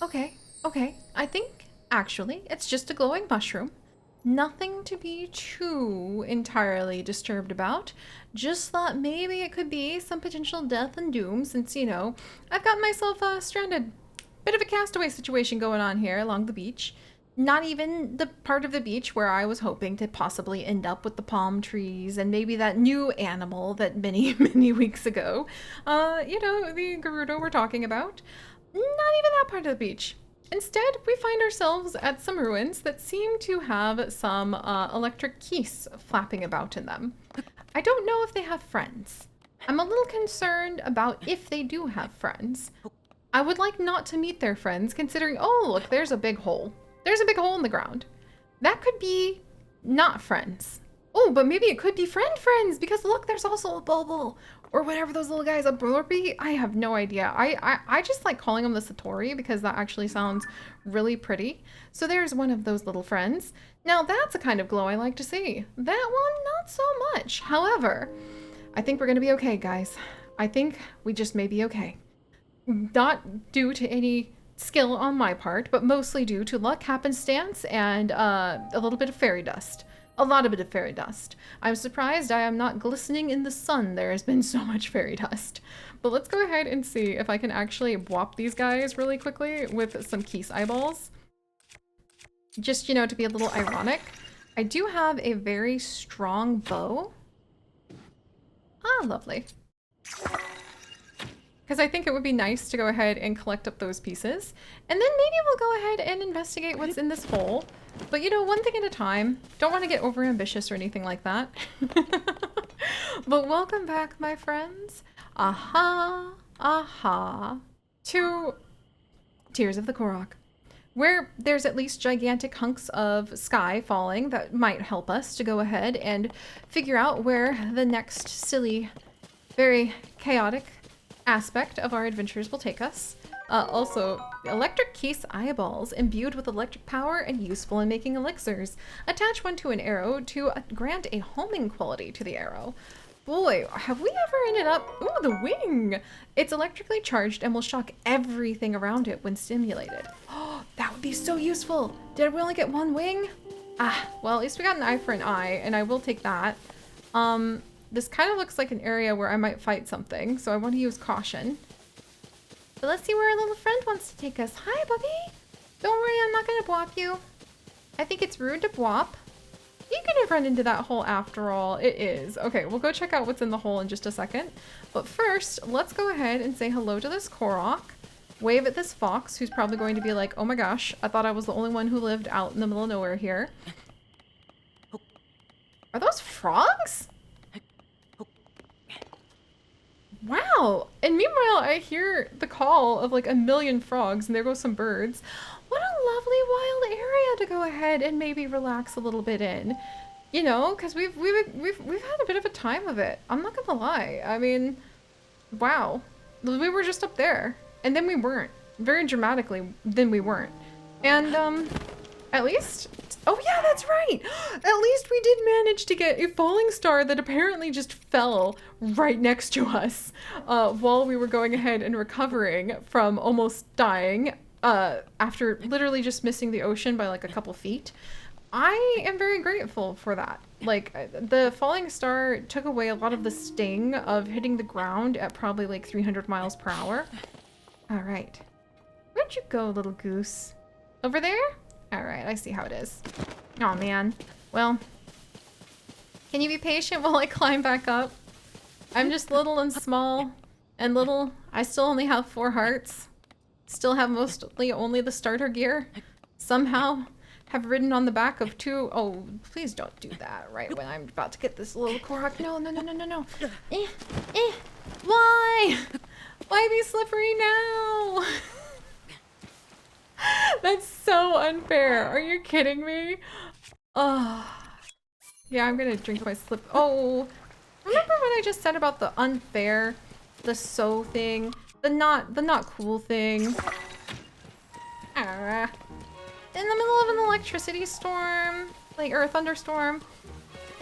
Okay, okay. I think, actually, it's just a glowing mushroom. Nothing to be too entirely disturbed about. Just thought maybe it could be some potential death and doom since, you know, I've got myself stranded. Bit of a castaway situation going on here along the beach. Not even the part of the beach where I was hoping to possibly end up with the palm trees and maybe that new animal that many, many weeks ago, you know, the Gerudo we're talking about. Not even that part of the beach. Instead, we find ourselves at some ruins that seem to have some electric geese flapping about in them. I don't know if they have friends. I'm a little concerned about if they do have friends. I would like not to meet their friends, considering, oh, look, there's a big hole. There's a big hole in the ground. That could be not friends. Oh, but maybe it could be friends, because look, there's also a Bulbul, or whatever those little guys, a Burpee. I have no idea. I just like calling them the Satori because that actually sounds really pretty. So there's one of those little friends. Now that's a kind of glow I like to see. That one, not so much. However, I think we're gonna be okay, guys. I think we just may be okay. Not due to any skill on my part, but mostly due to luck, happenstance, and a little bit of fairy dust. A lot of bit of fairy dust. I'm surprised I am not glistening in the sun. There has been so much fairy dust. But let's go ahead and see if I can actually whop these guys really quickly with some Keese eyeballs. Just, you know, to be a little ironic. I do have a very strong bow. Ah, lovely. Because I think it would be nice to go ahead and collect up those pieces. And then maybe we'll go ahead and investigate what's in this hole. But you know, one thing at a time. Don't want to get over ambitious or anything like that. But welcome back, my friends. Aha, aha, to Tears of the Korok, where there's at least gigantic hunks of sky falling that might help us to go ahead and figure out where the next silly, very chaotic aspect of our adventures will take us. Also, electric Keese eyeballs imbued with electric power and useful in making elixirs. Attach one to an arrow to grant a homing quality to the arrow. Boy, have we ever ended up... Ooh, the wing! It's electrically charged and will shock everything around it when stimulated. Oh, that would be so useful! Did we only get one wing? Ah, well, at least we got an eye for an eye, and I will take that. This kind of looks like an area where I might fight something, so I want to use caution. But let's see where our little friend wants to take us. Hi, Bubby! Don't worry, I'm not going to bwop you. I think it's rude to bwop. You could have run into that hole after all. It is. Okay, we'll go check out what's in the hole in just a second. But first, let's go ahead and say hello to this Korok. Wave at this fox, who's probably going to be like, oh my gosh, I thought I was the only one who lived out in the middle of nowhere here. Are those frogs? Wow! And meanwhile, I hear the call of like a million frogs, and there go some birds. What a lovely wild area to go ahead and maybe relax a little bit in. You know, because we've had a bit of a time of it. I'm not gonna lie. I mean, wow. We were just up there, and then we weren't. Very dramatically, then we weren't. And at least, oh yeah, that's right. At least we did manage to get a falling star that apparently just fell right next to us while we were going ahead and recovering from almost dying after literally just missing the ocean by like a couple feet. I am very grateful for that. Like, the falling star took away a lot of the sting of hitting the ground at probably like 300 miles per hour. All right. Where'd you go, little goose? Over there? All right, I see how it is. Oh man. Well, can you be patient while I climb back up? I'm just little and small and little. I still only have 4 hearts. Still have mostly only the starter gear. Somehow have ridden on the back of 2. Oh, please don't do that right when I'm about to get this little Korok. No, no, no, no, no, no. Why? Why be slippery now? That's so unfair. Are you kidding me? Oh. Yeah, I'm gonna drink my slip. Oh. Remember what I just said about the unfair, the so thing, the not cool thing? Ah. In the middle of an electricity storm, like, or a thunderstorm.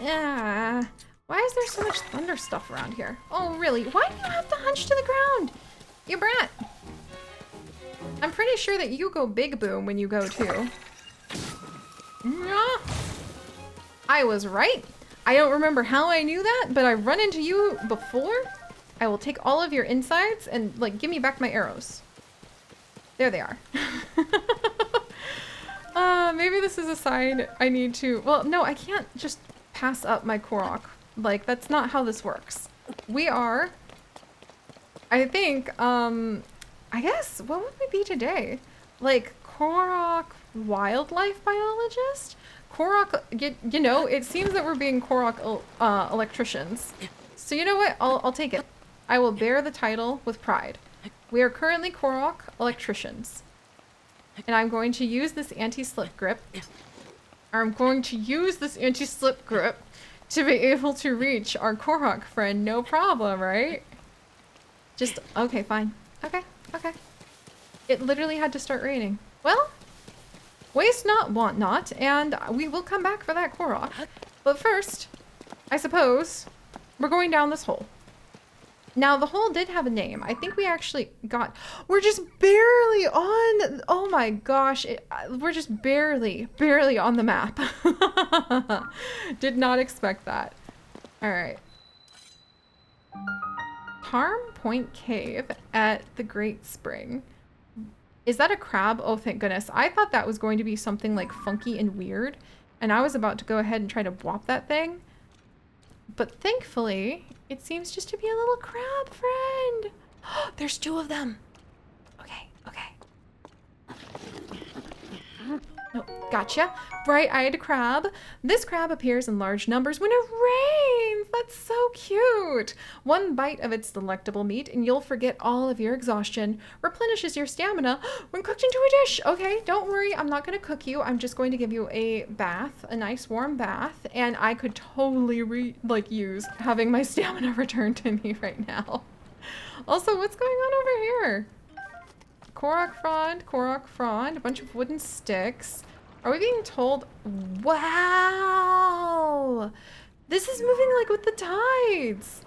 Yeah. Why is there so much thunder stuff around here? Oh, really? Why do you have to hunch to the ground? You brat. I'm pretty sure that you go big boom when you go too. Yeah. I was right. I don't remember how I knew that, but I've run into you before. I will take all of your insides and like give me back my arrows. There they are. Maybe this is a sign I need to, well, no, I can't just pass up my Korok. Like, that's not how this works. We are, I think, I guess, what would we be today? Like, Korok wildlife biologist? Korok, you know, it seems that we're being Korok electricians. So you know what? I'll take it. I will bear the title with pride. We are currently Korok electricians. And I'm going to use this anti-slip grip. I'm going to use this anti-slip grip to be able to reach our Korok friend, no problem, right? Just, okay, fine. Okay, okay. It literally had to start raining. Well, waste not, want not, and we will come back for that Korok. But first, I suppose, we're going down this hole. Now, the hole did have a name. I think we actually got... We're just barely on... Oh my gosh. We're just barely on the map. Did not expect that. All right. Tarm Point Cave at the Great Spring. Is that a crab? Oh, thank goodness. I thought that was going to be something like funky and weird. And I was about to go ahead and try to whop that thing. But thankfully, it seems just to be a little crab friend. There's two of them. Okay, okay. No, gotcha. Bright-eyed crab. This crab appears in large numbers when it rains. That's so cute. One bite of its delectable meat and you'll forget all of your exhaustion. Replenishes your stamina when cooked into a dish. Okay, don't worry. I'm not going to cook you. I'm just going to give you a bath, a nice warm bath. And I could totally use having my stamina returned to me right now. Also, what's going on over here? Korok frond, a bunch of wooden sticks. Are we being told? Wow! This is moving like with the tides.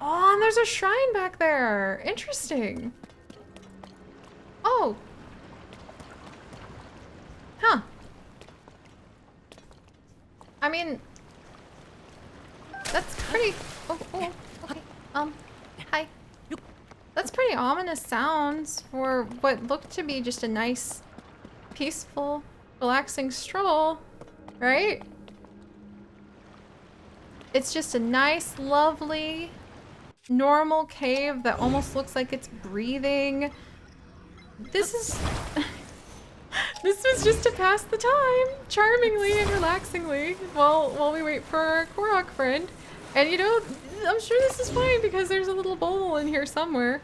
Oh, and there's a shrine back there. Interesting. Oh. Huh. I mean, that's pretty, oh, okay. Hi. That's pretty ominous sounds for what looked to be just a nice, peaceful, relaxing stroll, right? It's just a nice, lovely, normal cave that almost looks like it's breathing. This is... This was just to pass the time, charmingly and relaxingly, while we wait for our Korok friend. And you know, I'm sure this is fine because there's a little bowl in here somewhere.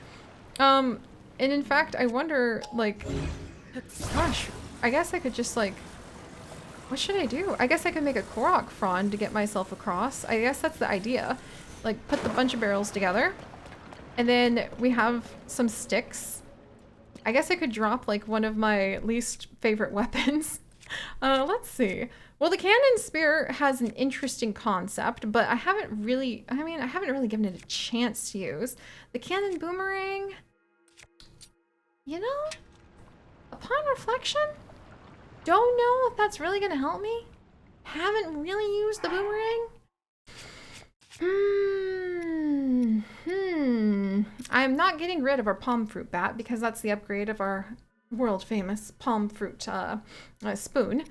And in fact, I wonder, like, gosh, I guess I could just, like, what should I do? I guess I could make a Korok frond to get myself across. I guess that's the idea. Like, put the bunch of barrels together. And then we have some sticks. I guess I could drop, like, one of my least favorite weapons. Let's see. Well, the cannon spear has an interesting concept, but I haven't really given it a chance to use. The cannon boomerang, you know, upon reflection, don't know if that's really gonna help me. Haven't really used the boomerang. I'm not getting rid of our palm fruit bat because that's the upgrade of our world famous palm fruit spoon.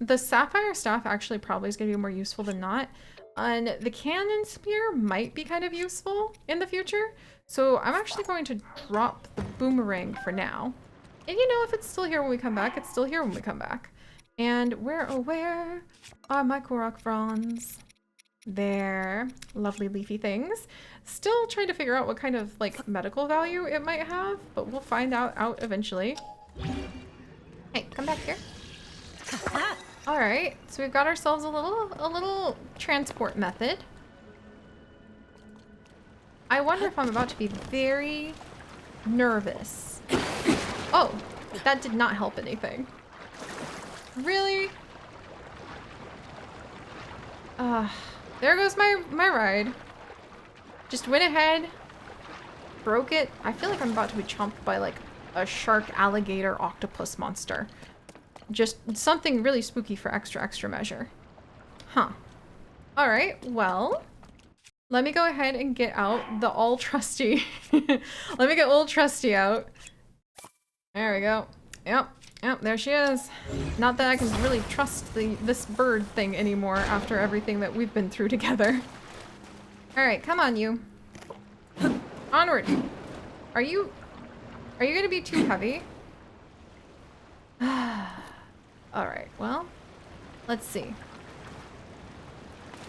The sapphire staff actually probably is going to be more useful than not. And the cannon spear might be kind of useful in the future. So I'm actually going to drop the boomerang for now. And you know, if it's still here when we come back, it's still here when we come back. And where are my Korok fronds? There. Lovely leafy things. Still trying to figure out what kind of like medical value it might have, but we'll find out eventually. Hey, come back here. All right, so we've got ourselves a little transport method. I wonder if I'm about to be very nervous. Oh, that did not help anything. Really? There goes my ride. Just went ahead, broke it. I feel like I'm about to be chomped by like a shark, alligator, octopus monster. Just something really spooky for extra measure. Huh. All right, well, let me go ahead and get out the all trusty. Let me get old trusty out. There we go. Yep, there she is. Not that I can really trust this bird thing anymore after everything that we've been through together. All right, come on, you. Onward. Are you gonna be too heavy? All right, well, let's see.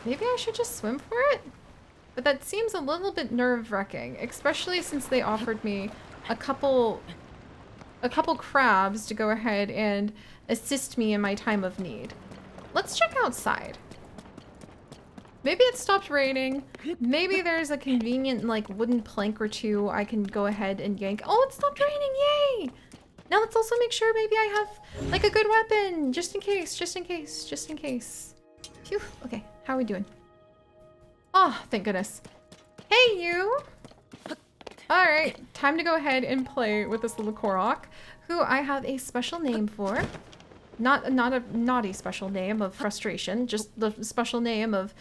Maybe I should just swim for it? But that seems a little bit nerve-wracking, especially since they offered me a couple crabs to go ahead and assist me in my time of need. Let's check outside. Maybe it stopped raining. Maybe there's a convenient like wooden plank or two I can go ahead and yank. Oh, it stopped raining, yay! Now let's also make sure maybe I have like a good weapon, just in case. Phew, okay, how are we doing? Oh, thank goodness. Hey, you! All right, time to go ahead and play with this little Korok, who I have a special name for. Not a naughty special name of frustration, just the special name of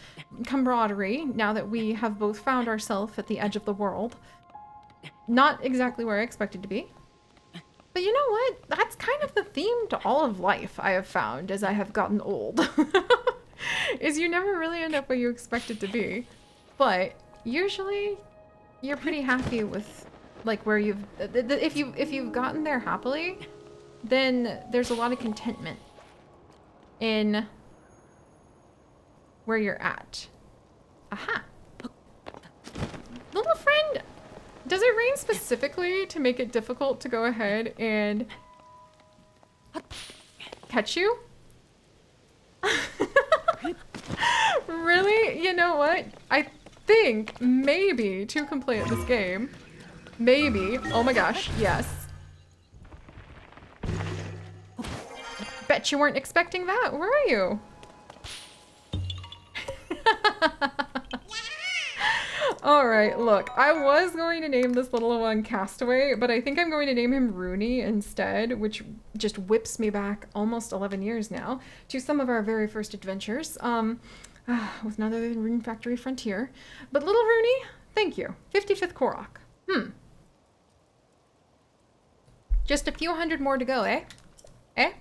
camaraderie, now that we have both found ourselves at the edge of the world. Not exactly where I expected to be. But you know what? That's kind of the theme to all of life, I have found, as I have gotten old. Is you never really end up where you expect it to be. But usually, you're pretty happy with like where you've... If you've gotten there happily, then there's a lot of contentment in where you're at. Aha. Little friend, does it rain specifically to make it difficult to go ahead and catch you? Really? You know what? I think maybe two can play at this game. Maybe. Oh my gosh, yes. Bet you weren't expecting that, were you? Alright, look, I was going to name this little one Castaway, but I think I'm going to name him Rooney instead, which just whips me back almost 11 years now to some of our very first adventures, with none other than Rune Factory Frontier. But little Rooney, thank you. 55th Korok. Just a few hundred more to go, eh? Eh?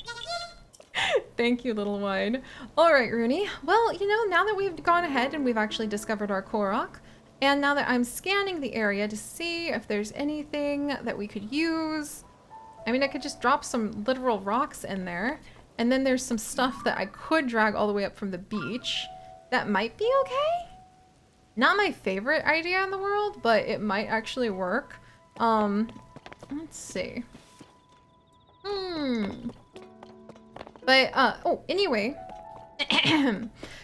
Thank you, little one. All right, Rooney. Well, you know, now that we've gone ahead and we've actually discovered our Korok, and now that I'm scanning the area to see if there's anything that we could use, I mean, I could just drop some literal rocks in there, and then there's some stuff that I could drag all the way up from the beach. That might be okay? Not my favorite idea in the world, but it might actually work. Let's see. But, oh, anyway,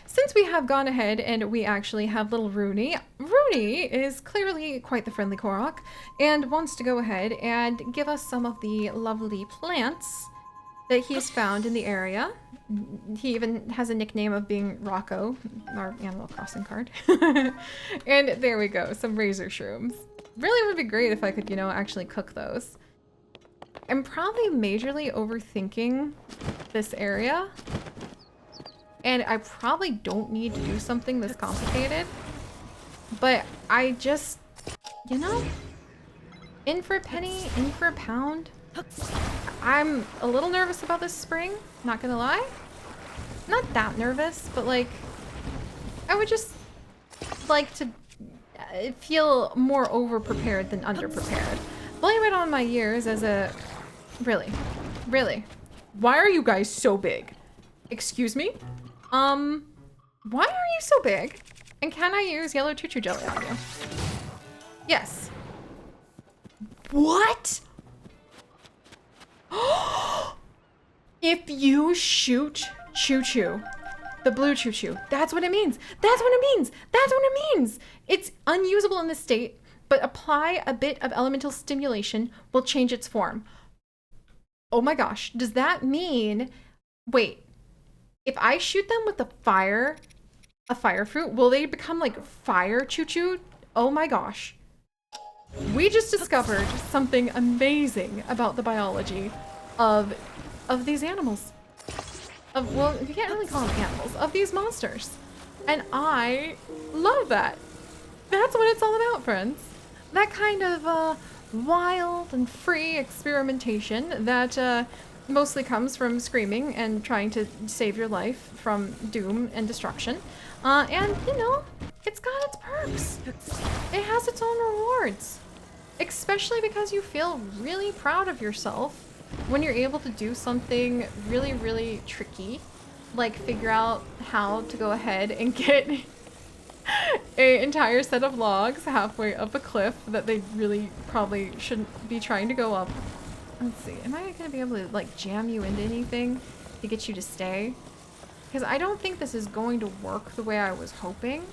since we have gone ahead and we actually have little Rooney, Rooney is clearly quite the friendly Korok and wants to go ahead and give us some of the lovely plants that he's found in the area. He even has a nickname of being Rocco, our Animal Crossing card. And there we go, some razor shrooms. Really would be great if I could, you know, actually cook those. I'm probably majorly overthinking this area, and I probably don't need to do something this complicated, but I just, you know, in for a penny, in for a pound. I'm a little nervous about this spring, not gonna lie. Not that nervous, but like, I would just like to feel more over-prepared than under-prepared. Blame it on my years as a... Really? Really? Why are you guys so big? Excuse me? Why are you so big? And can I use yellow CHU-CHU jelly on you? Yes. What? If you shoot CHU-CHU, the blue CHU-CHU, that's what it means. That's what it means. That's what it means. It's unusable in this state, but apply a bit of elemental stimulation will change its form. Oh my gosh, does that mean, wait, if I shoot them with a fire fruit, will they become like fire CHU-CHU? Oh my gosh. We just discovered something amazing about the biology of these animals. Well, you can't really call them animals, of these monsters. And I love that. That's what it's all about, friends. That kind of wild and free experimentation that mostly comes from screaming and trying to save your life from doom and destruction. And, you know, it's got its perks. It has its own rewards. Especially because you feel really proud of yourself when you're able to do something really, really tricky. Like figure out how to go ahead and get an entire set of logs halfway up a cliff that they really probably shouldn't be trying to go up. Let's see, am I gonna be able to like jam you into anything to get you to stay? Because I don't think this is going to work the way I was hoping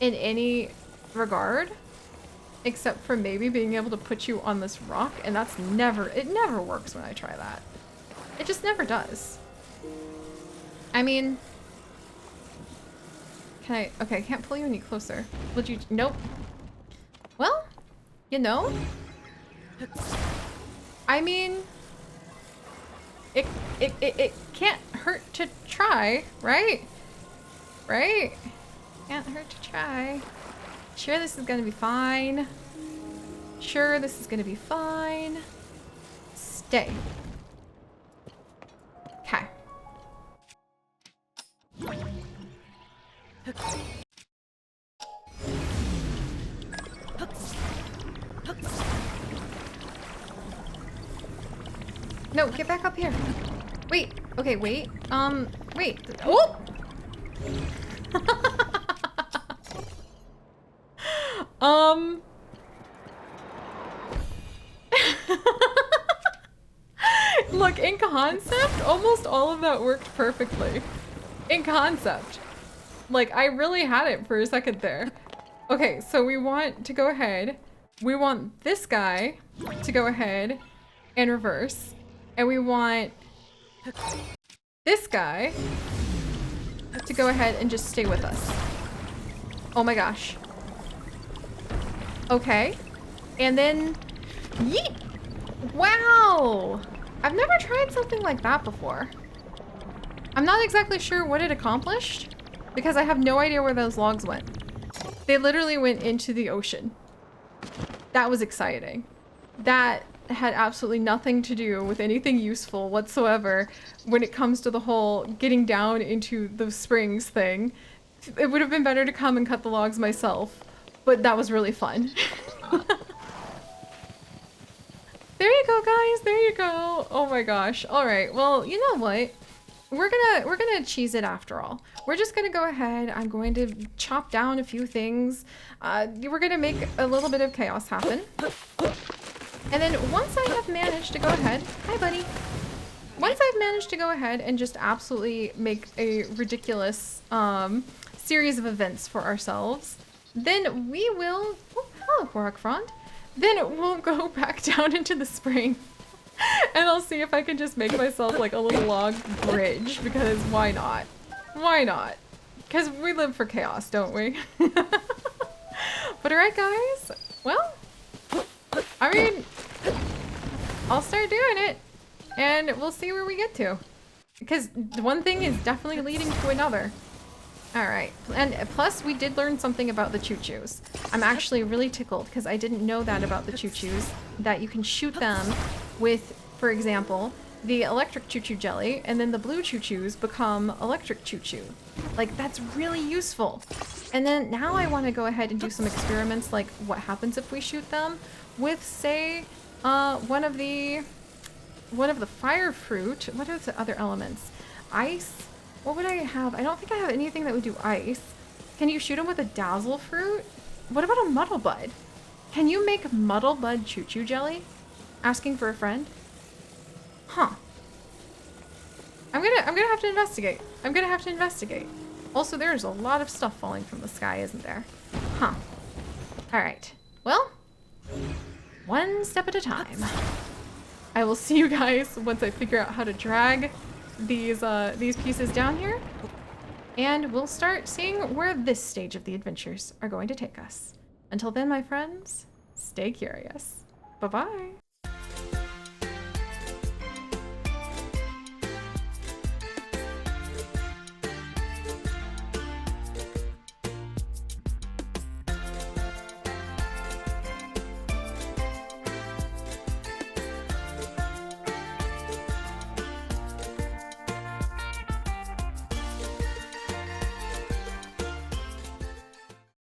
in any regard, except for maybe being able to put you on this rock, and that's never, it never works when I try that. It just never does. I mean, can I, okay, I can't pull you any closer. Would you, nope. Well, you know, I mean, it can't hurt to try, right? Right? Can't hurt to try. Sure, this is gonna be fine. Sure, this is gonna be fine. Stay. Okay. No, get back up here. Wait. Okay, wait. Wait. Oh! Look, in concept, almost all of that worked perfectly. In concept. Like, I really had it for a second there. Okay, so we want to go ahead. We want this guy to go ahead and reverse. And we want this guy to go ahead and just stay with us. Oh my gosh. Okay. And then, yeet! Wow! I've never tried something like that before. I'm not exactly sure what it accomplished because I have no idea where those logs went. They literally went into the ocean. That was exciting. That had absolutely nothing to do with anything useful whatsoever when it comes to the whole getting down into the springs thing. It would have been better to come and cut the logs myself, but that was really fun. There you go, guys. There you go. Oh my gosh. All right. Well, you know what? We're gonna cheese it after all. We're just gonna go ahead. I'm going to chop down a few things. We're gonna make a little bit of chaos happen. And then once I have managed to go ahead, hi buddy. Once I've managed to go ahead and just absolutely make a ridiculous series of events for ourselves, then we will, oh, hello Korok Frond. Then we'll go back down into the spring and I'll see if I can just make myself like a little log bridge, because why not? Why not? Because we live for chaos, don't we? But alright guys, well, I mean, I'll start doing it and we'll see where we get to. Because one thing is definitely leading to another. Alright, and plus we did learn something about the CHU-CHUs. I'm actually really tickled because I didn't know that about the CHU-CHUs, that you can shoot them with, for example, the electric CHU-CHU jelly, and then the blue CHU-CHUs become electric CHU-CHU. Like, that's really useful. And then now I want to go ahead and do some experiments, like what happens if we shoot them with, say, one of the fire fruit. What are the other elements? Ice? What would I have? I don't think I have anything that would do ice. Can you shoot them with a dazzle fruit? What about a muddle bud? Can you make muddle bud CHU-CHU jelly? Asking for a friend? Huh. I'm gonna have to investigate. I'm gonna have to investigate. Also, there's a lot of stuff falling from the sky, isn't there? Huh. Alright. Well, one step at a time. I will see you guys once I figure out how to drag these pieces down here, and we'll start seeing where this stage of the adventures are going to take us. Until then, my friends, Stay curious. Bye-bye.